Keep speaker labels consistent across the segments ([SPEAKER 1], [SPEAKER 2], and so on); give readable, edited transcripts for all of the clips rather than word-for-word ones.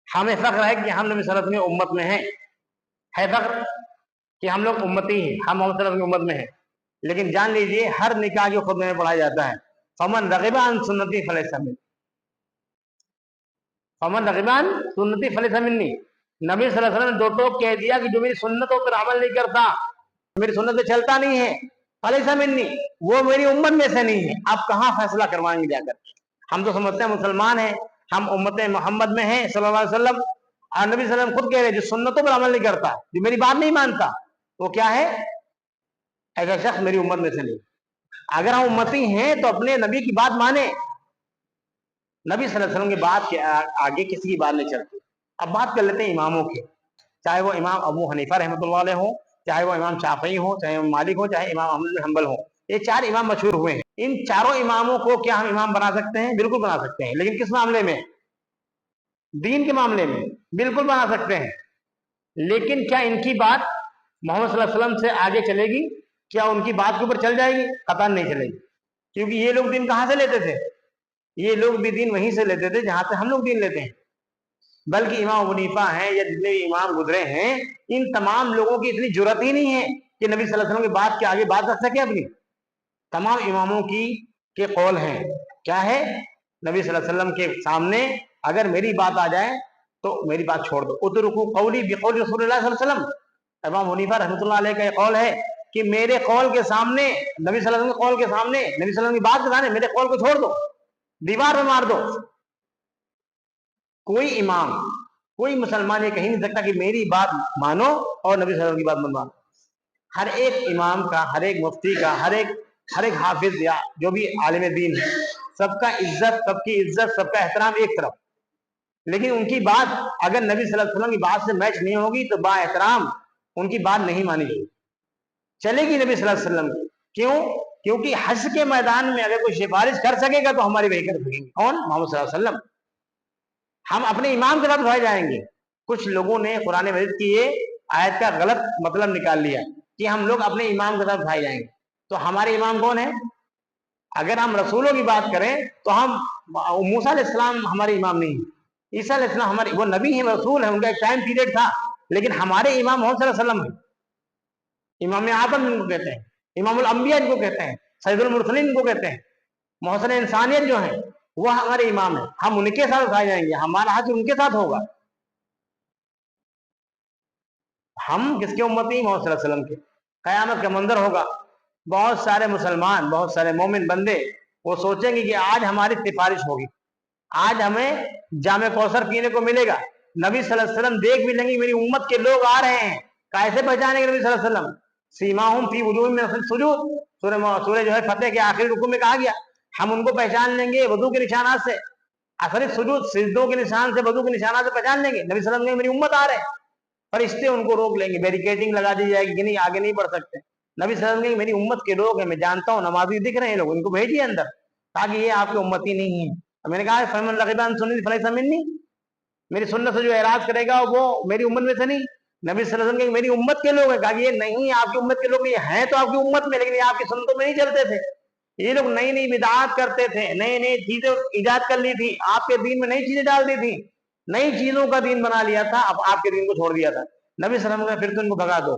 [SPEAKER 1] ہمیں فخر ہے کہ ہم نبی صلی اللہ علیہ وسلم کی امت میں ہیں، ہے فخر کہ ہم لوگ امتی ہیں، ہم محمد صلی اللہ علیہ وسلم کی امت میں ہیں. لیکن جان لیجئے ہر نکاح کے خطبے میں پڑھا جاتا ہے فمن رغب عن سنتی فلیس منی، فمن رغب عن سنتی فلیس منی. نبی صلی اللہ علیہ وسلم نے دو ٹوک کہہ دیا کہ جو میری سنتوں پر عمل نہیں کرتا، میری سنت پہ چلتا نہیں ہے، فلیس منی، وہ میری امت میں سے نہیں ہے. آپ کہاں فیصلہ کروائیں گے جا کر؟ ہم تو سمجھتے ہیں مسلمان ہیں، ہم امت محمد میں ہیں صلی اللہ علیہ وسلم، اور نبی صلی اللہ علیہ وسلم خود کہہ رہے جو سنتوں پر عمل نہیں کرتا، جو میری بات نہیں مانتا، وہ کیا ہے؟ ایسا شخص میری امت میں سے نہیں. اگر ہم امتی ہیں تو اپنے نبی کی بات مانیں. نبی صلی اللہ علیہ وسلم کی بات کے آگے کسی کی بات نہیں چلتی. اب بات کر لیتے ہیں اماموں کی، چاہے وہ امام ابو حنیفہ رحمۃ اللہ علیہ ہوں، چاہے وہ امام شافعی ہوں، چاہے امام مالک ہوں، چاہے امام احمد بن حنبل ہوں. یہ چار امام مشہور ہوئے ہیں. ان چاروں اماموں کو کیا ہم امام بنا سکتے ہیں؟ بالکل بنا سکتے ہیں. لیکن کس معاملے میں؟ دین کے معاملے میں بالکل بنا سکتے ہیں. لیکن کیا ان کی بات محمد صلی اللہ علیہ وسلم سے آگے چلے گی؟ کیا ان کی بات کے اوپر چل جائے گی؟ قطعاً نہیں چلے گی. کیونکہ یہ لوگ دین کہاں سے لیتے تھے؟ یہ لوگ بھی دین وہیں سے لیتے تھے جہاں سے ہم لوگ دین لیتے ہیں. بلکہ امام ابو حنیفہ ہیں یا جتنے بھی امام گزرے ہیں، ان تمام لوگوں کی اتنی جرأت ہی نہیں ہے کہ نبی صلی اللہ علیہ وسلم کی بات کے آگے بات رکھ سکے اپنی. تمام اماموں کی کے قول ہیں کیا ہے؟ نبی صلی اللہ علیہ وسلم کے سامنے اگر میری بات آ جائے تو میری بات چھوڑ دو. اترکوا قولی بقول رسول اللہ صلی اللہ علیہ وسلم. امام حنیفہ رحمۃ اللہ علیہ کا یہ قول ہے کہ میرے قول کے سامنے، نبی صلی اللہ علیہ وسلم کے قول کے سامنے، نبی صلی اللہ علیہ وسلم کی بات کے سامنے میرے قول کو چھوڑ دو، دیوار میں مار دو. کوئی امام، کوئی مسلمان یہ کہیں نہیں سکتا کہ میری بات مانو اور نبی صلی اللہ علیہ وسلم کی بات مت مانو. ہر ایک امام کا، ہر ایک مفتی کا، ہر ایک حافظ یا جو بھی عالم دین ہے، سب کا عزت، سب کی عزت، سب کا احترام ایک طرف. لیکن ان کی بات اگر نبی صلی اللہ علیہ وسلم کی بات سے میچ نہیں ہوگی تو با احترام ان کی بات نہیں مانی جائے گی، چلے گی نبی صلی اللہ علیہ وسلم کی. کیوں؟ کیونکہ حشر کے میدان میں اگر کوئی سفارش کر سکے گا تو ہماری وہی کر سکیں گے. کون؟ محمد صلی اللہ علیہ وسلم. ہم اپنے امام کے ساتھ اٹھائے جائیں گے. کچھ لوگوں نے قرآن مجید کی یہ آیت کا غلط مطلب نکال لیا کہ ہم لوگ اپنے امام کے ساتھ اٹھائے جائیں گے. تو ہمارے امام کون ہیں؟ اگر ہم رسولوں کی بات کریں تو ہم موسیٰ علیہ السلام ہمارے امام نہیں ہیں. عیسیٰ علیہ السلام ہمارے، وہ نبی ہیں، رسول ہیں، ان کا ایک ٹائم پیریڈ تھا. لیکن ہمارے امام محمد صلی اللہ علیہ وسلم ہیں. امام اعظم ان کو کہتے ہیں، امام الانبیاء ان کو کہتے ہیں، سید المرسلین ان کو کہتے ہیں. محسن انسانیت جو ہیں وہ ہمارے امام ہیں. ہم ان کے ساتھ اٹھائے جائیں گے، ہمارا حج ان کے ساتھ ہوگا. ہم کس کے امتی ہیں؟ محمد صلی اللہ علیہ وسلم کے. قیامت کا منظر ہوگا، بہت سارے مسلمان، بہت سارے مومن بندے وہ سوچیں گے کہ آج ہماری سفارش ہوگی، آج ہمیں جام کوثر پینے کو ملے گا. نبی صلی اللہ علیہ وسلم دیکھ بھی لیں گے میری امت کے لوگ آ رہے ہیں. کیسے پہچانیں گے نبی صلی اللہ علیہ وسلم؟ سیماہم فی وجوہہم من اثر السجود، سورہ جو ہے فتح کے آخری رکوع میں کہا گیا ہم ان کو پہچان لیں گے وضو کے نشانات سے، اثر السجود، سجدوں کے نشان سے، وضو کے نشانات سے پہچان لیں گے. نبی صلی اللہ علیہ وسلم میری امت آ رہے ہیں، فرشتے ان کو روک لیں گے، بیریکیڈنگ لگا دی جائے گی کہ نہیں آگے نہیں بڑھ سکتے. نبی صلی اللہ علیہ وسلم میری امت کے لوگ ہیں، میں جانتا ہوں، نمازی دکھ رہے ہیں لوگ، ان کو بھیجیے اندر تاکہ یہ آپ کے امتی نہیں ہیں. میں نے کہا فمن رغب عن سنتی فلیس منی، میری سنت سے جو اعراض کرے گا وہ میری امت میں سے نہیں. نبی صلی اللہ علیہ وسلم میری امت کے لوگ ہیں، کہا کہ یہ نہیں آپ کی امت کے لوگ، یہ ہیں تو آپ کی امت میں لیکن یہ آپ کی سنتوں میں نہیں چلتے تھے. یہ لوگ نئی نئی بدعات کرتے تھے، نئی نئی چیزیں ایجاد کر لی تھی، آپ کے دین میں نئی چیزیں ڈال دی تھی، نئی چیزوں کا دین بنا لیا تھا، اب آپ کے دین کو چھوڑ دیا تھا. نبی صلی اللہ علیہ وسلم نے پھر تو ان کو بھگا دو،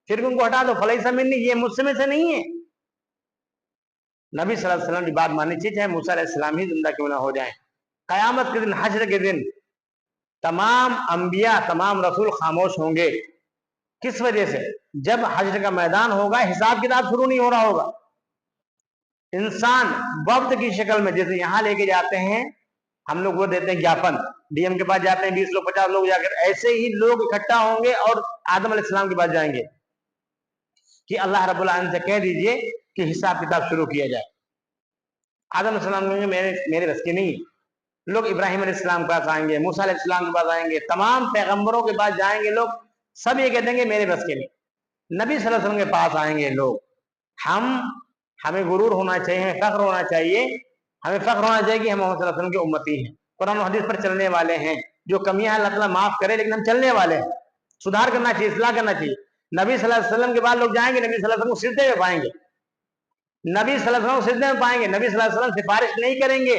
[SPEAKER 1] پھر ان کو ہٹا دو، فلیس منی، یہ مجھ سے میں سے نہیں ہے. نبی صلی اللہ علیہ وسلم کی بات ماننی چاہیے، چاہے موسیٰ علیہ السلام ہی زندہ کیوں نہ ہو جائیں. قیامت کے دن، حشر کے دن، تمام انبیاء، تمام رسول خاموش ہوں گے. کس وجہ سے؟ جب حشر کا میدان ہوگا حساب کتاب شروع نہیں ہو رہا ہوگا. انسان وقت کی شکل میں جیسے یہاں لے کے جاتے ہیں ہم لوگ، وہ دیتے ہیں جاپن، ڈی ایم کے پاس جاتے ہیں 20 لوگ 50 لوگ جا کر، ایسے ہی لوگ اکٹھا ہوں گے اور آدم علیہ السلام کے پاس جائیں گے کہ اللہ رب العالمین سے کہہ دیجئے کہ حساب کتاب شروع کیا جائے. آدم علیہ السلام کہیں گے میرے بس کی نہیں. لوگ ابراہیم علیہ السلام کے پاس آئیں گے، موسیٰ علیہ السلام کے پاس آئیں گے، تمام پیغمبروں کے پاس جائیں گے لوگ، سب یہ کہتے ہیں کہ میرے بس کے نہیں. نبی صلی اللہ علیہ وسلم کے پاس آئیں گے لوگ. ہمیں غرور ہونا چاہیے، ہمیں فخر ہونا چاہیے، ہمیں فخر ہونا چاہیے کہ ہم محمد صلی اللہ علیہ وسلم کے امتی ہیں، قرآن و حدیث پر چلنے والے ہیں. جو کمیاں اللہ تعالیٰ معاف کرے لیکن ہم چلنے والے ہیں. سدھار کرنا چاہیے، اصلاح کرنا چاہیے. نبی صلی اللہ علیہ وسلم کے بعد لوگ جائیں گے، نبی صلی اللہ علیہ وسلم کو سجدے میں پائیں گے، نبی صلی اللہ علیہ وسلم سجدے میں پائیں گے. نبی صلی اللہ علیہ وسلم سفارش نہیں کریں گے